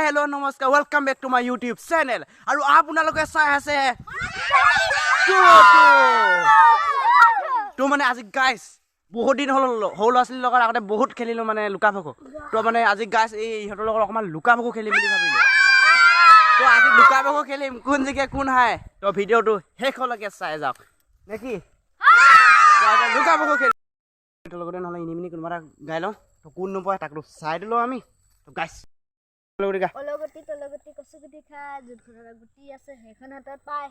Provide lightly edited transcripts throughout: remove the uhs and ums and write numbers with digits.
hello' নমস্কাৰ welcome back to my YouTube channel আৰু আপোনালোকে চাই আছে তো মানে আজি গাইছ বহুত দিন হ'ল সৰু ল'ৰা ছোৱালীৰ লগত আগতে বহুত খেলিলোঁ মানে লুকা ভাকু তো মানে আজি গাইছ এই ইহঁতৰ লগত অকণমান লুকা ভাকু খেলিম বুলি ভাবিলোঁ তো আজি লুকা ভাকু খেলিম কোন জিকে কোন হাই তো ভিডিঅ'টো শেষলৈকে চাই যাওক নে কি লুকা ভাকু খেলিম লগতে নহ'লে ইনি মিনি কোনোবা এটা গাই লওঁ তো কোন নোপোৱা তাকতো চাই দিলোঁ আমি তো গাইছ অলগতি তলগতি কচুগুটি খা জুতখনৰ গুটি আছে সেইখন হাতত পায়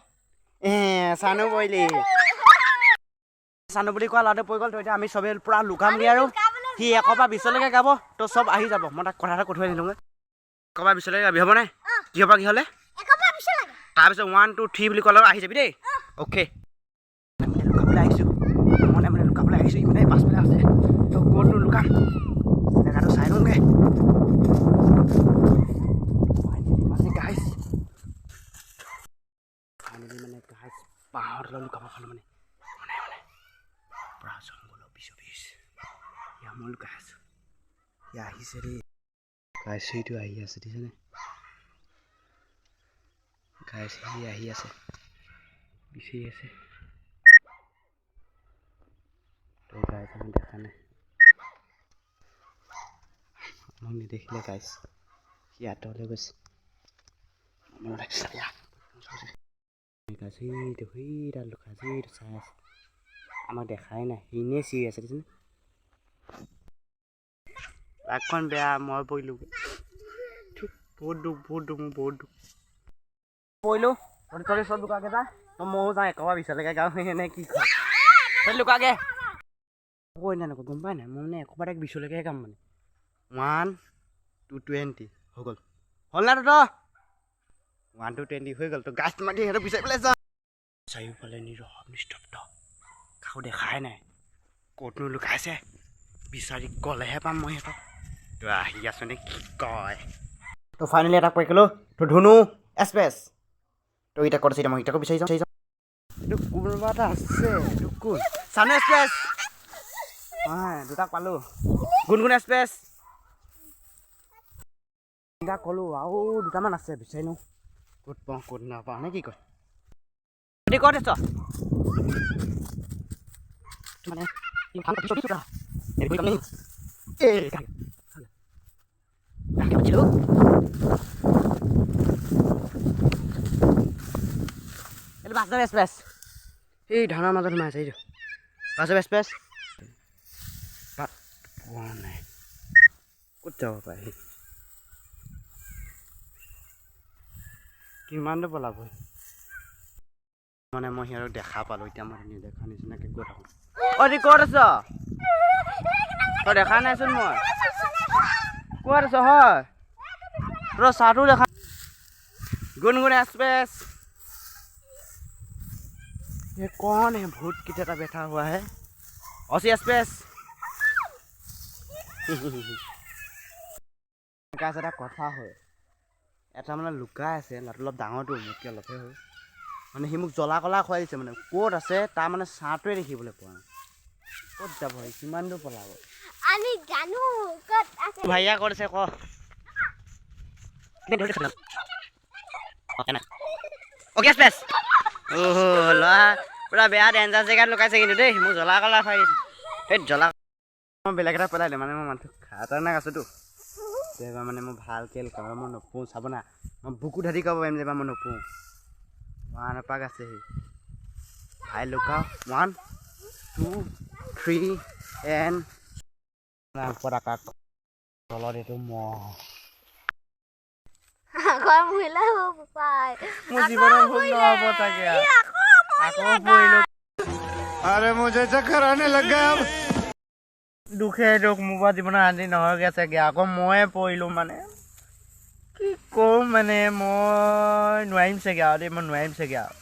চানু পৰিলি চানু বুলি কোৱা ল'ৰাটো পৰি গ'ল তো এতিয়া আমি চবেই পূৰা লুকামগৈ আৰু সি 1 পৰা 20লৈকে গাব তো চব আহি যাব মই তাক কথা এটা কৈ থৈ দিলোঁগৈ 1 পৰা 20লৈকে গাবি হ'বনে কিহৰ পৰা কিহলৈ তাৰপিছত 1 2 3 বুলি ক'লে আহি যাবি দেই অ'কে লুকাবলৈ আহিছোঁ মনে মনে লুকাবলৈ আহিছোঁ ইমানে পাছফালে আছে তো ক'তনো লুকাম জেগাটো চাই লওঁগৈ পাহাৰত লুকাব পালোঁ মানে পুৰা জংঘলৰ পিছ ইয়াৰ মই লুকাই আছোঁ ইয়া আহিছে দেই গাইছটো আহি আছে দেখিছেনে গাইছ আহি আছে বিচাৰি আছে তো গাইছ আমি দেখা নাই আমাক নেদেখিলে গাইছ সি আঁতৰলৈ গৈছে মনত ৰাখিছে সেইডাল লুকা যিটো চাই আছে আমাক দেখাই নাই এনেই চিৰি আছে দেখিছেনে আগখন বেয়া মই পৰিলোঁ বহুত দুখ মোৰ বহুত দুখ পৰিলোঁ তহঁতি চব লুকাকে যা ময়ো যাওঁ 1 পৰা 20লৈকে গাওঁ এনে কি কয় তহঁতি লুকাকে কৈ নাই নকওঁ গম পাই নাই মই মানে 1 পৰা 20লৈকে গাম মানে 1 2 20 হৈ গ'ল হ'ল না তহঁতৰ 1 2 20 হৈ গ'ল তো গাছ মাৰি সিহঁতক বিচাৰি পেলাই যাওঁ চাৰিওফালে নিস্তব্ধ কাকো দেখাই নাই ক'তনো লুকাইছে বিচাৰি গ'লেহে পাম মই সিহঁতক তো আহি আছোঁ নে কি কয় তো ফাইনেলি এটা কৈ গ'লোঁ তো ধুনু এক্সপ্ৰেছ তো এতিয়া ক'ত আছে এতিয়া মই ইটাকো বিচাৰি যাওঁ এইটো কোনোবা এটা আছে এইটো কোন চানু এক্সপ্ৰেছ হয় দুটাক পালোঁ গুণগুণ এক্সপ্ৰেছ তিনিটা ক'লোঁ আৰু দুটামান আছে বিচাৰি নো ক'ত পাওঁ ক'ত নাপাওঁ নে কি কয় এতিয়া ক'ত আছ মানে বাছৰ এক্সপ্ৰেছ এই ধানৰ মাজত সোমাই আছে এইটো বাছৰ এক্সপ্ৰেছ পোৱা নাই ক'ত যাব পাৰে কিমানটো পলাব মানে মই সিহঁতক দেখা পালোঁ এতিয়া মই নেদেখা নিচিনাকৈ গৈ থাকোঁ অ' তই ক'ত আছ তই দেখা নাইচোন মই ক'ত আছ হয় তই চাহটো দেখা गुनगुन एक्सप्रेस ये कौन है भूत की तरह बैठा हुआ है औसी एक्सप्रेस এটা কথা হয় এটা মানে লুকাই আছে ল'ৰাটো অলপ ডাঙৰটো মোতকৈ অলপহে হয় মানে সি মোক জ্বলা কলা খুৱাই দিছে মানে ক'ত আছে তাৰ মানে ছাঁটোৱে দেখিবলৈ পোৱা নাই ক'ত যাব কিমান দূৰ পলাব আমি জানো ক'ত আছে ভাইয়া ক'ত আছে ক অ'কে এক্সপ্ৰেছ অহ ল'ৰা পুৰা বেয়া ডেঞ্জাৰ জেগাত লুকাইছে কিন্তু দেই মোক জ্বলা কলা খুৱাই দিছে সেই জ্বলা মই বেলেগ এটা পেলাই দিওঁ মানে মই মানুহটো খাতাৰনাক আছোঁতো এবাৰ মানে মই ভালকৈ লুকাম মই নপওঁ চাব না মই বুকু ধাৰি ক'ব পাৰিম যেবা মই নপওঁ 1 এপাক আছে সি ভাই লুকাওঁ 1 2 3 এণ্ড ওপৰত আকাশ তলত এইটো মহ আগৰ মহিলা হ'ব পায় মোৰ জীৱনৰ ভুল নহ'ব চাগে আকৌ পৰিলোঁ আৰে মুझे চক্কৰ আনে লগ গয়া দুখে দুখ মোৰ পৰা জীৱনৰ শান্তি নহয়গৈ চাগে আকৌ ময়ে পৰিলোঁ মানে কি ক'ম মানে মই নোৱাৰিম চাগে আৰু দেই মই নোৱাৰিম চাগে আৰু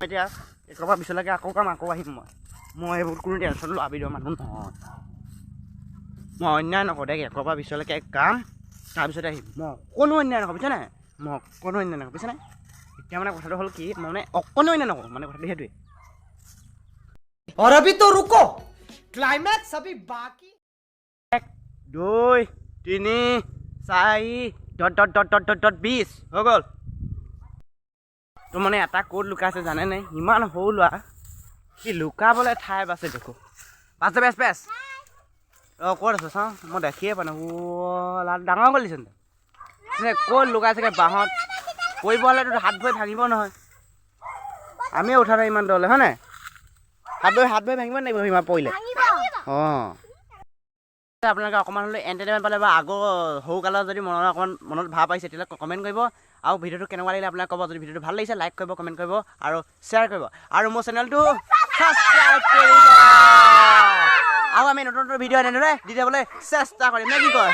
এতিয়া 1 পৰা 20লৈকে আকৌ কাম আকৌ আহিম মই এইবোৰ কোনো টেনশ্যন লোৱা বিধৰ মানুহ নহয় মই অন্যায় নকৰোঁ দেই 1 পৰা 20লৈকে কাম তাৰপিছতে আহিম মই অকণো অন্যায় নকৰোঁ বুজিছে নাই মই অকণো অন্যায় নকৰোঁ বুজিছে নাই এতিয়া মানে কথাটো হ'ল কি মই মানে অকণো অন্যায় নকৰোঁ মানে কথাটো সেইটোৱে और अभी तो रुको क्लाइमैक्स अभी बाकी 1 2 3 4 .20 হৈ গ'ল তো মানে এটা ক'ত লুকাইছে জানে নাই ইমান সৰু লোৱা কি লুকাবলৈ ঠাই বাছে দেখো পাছে বেছ অঁ ক'ত আছো চাওঁ মই দেখিয়ে পোৱা নাই ডাঙৰ গলিচোন ক'ত লুকাইছেগৈ বাঁহত পৰিব হ'লেতো হাত ভৰি ভাঙিব নহয় আমিয়ে উঠা নাই ইমান দলে হয় নাই হাত ভৰি ভাঙিব লাগিব ইমান পৰিলে অঁ আপোনালোকে অকণমান হ'লেও এণ্টাৰটেইনমেণ্ট পালে বা আগৰ সৰুকালৰ যদি অকণমান মনত ভাৱ আহিছে তেতিয়াহ'লে কমেণ্ট কৰিব আৰু ভিডিঅ'টো কেনেকুৱা লাগিলে আপোনাক ক'ব যদি ভিডিঅ'টো ভাল লাগিছে লাইক কৰিব কমেণ্ট কৰিব আৰু শ্বেয়াৰ কৰিব আৰু মোৰ চেনেলটো ছাবস্ক্ৰাইব কৰিব আৰু আমি নতুন ভিডিঅ' এনেদৰে দি যাবলৈ চেষ্টা কৰিম নে কি কয়